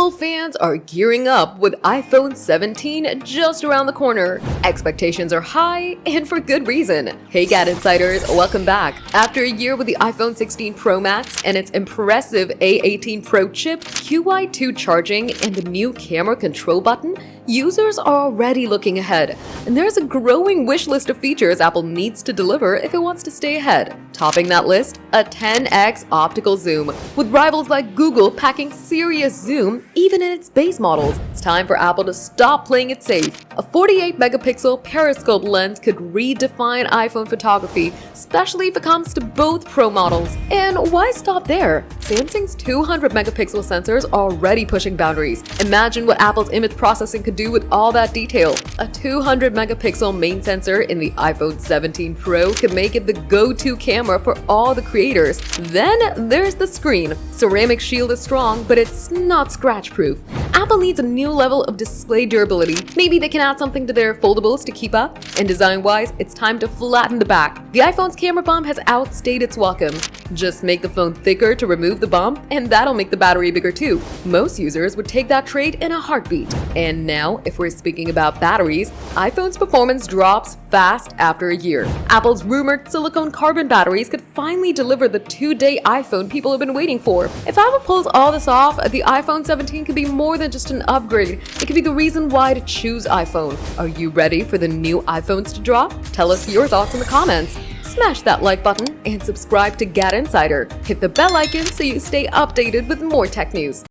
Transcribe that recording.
Apple fans are gearing up with iPhone 17 just around the corner. Expectations are high, and for good reason. Hey GadInsiders, welcome back. After a year with the iPhone 16 Pro Max and its impressive A18 Pro chip, QI2 charging, and the new camera control button, users are already looking ahead. And there's a growing wish list of features Apple needs to deliver if it wants to stay ahead. Topping that list, a 10x optical zoom, with rivals like Google packing serious zoom even in its base models. It's time for Apple to stop playing it safe. A 48-megapixel periscope lens could redefine iPhone photography, especially if it comes to both Pro models. And why stop there? Samsung's 200-megapixel sensors are already pushing boundaries. Imagine what Apple's image processing could do with all that detail. A 200-megapixel main sensor in the iPhone 17 Pro could make it the go-to camera for all the creators. Then there's the screen. Ceramic shield is strong, but it's not scratch-proof. Apple needs a new level of display durability. Maybe they can add something to their foldables to keep up. And design-wise, it's time to flatten the back. The iPhone's camera bump has outstayed its welcome. Just make the phone thicker to remove the bump, and that'll make the battery bigger too. Most users would take that trade in a heartbeat. And now, if we're speaking about batteries, iPhone's performance drops fast after a year. Apple's rumored silicone carbon batteries could finally deliver the 2-day iPhone people have been waiting for. If Apple pulls all this off, the iPhone 17 could be more than just an upgrade. It could be the reason why to choose iPhone. Are you ready for the new iPhones to drop? Tell us your thoughts in the comments. Smash that like button and subscribe to GadInsider. Hit the bell icon so you stay updated with more tech news.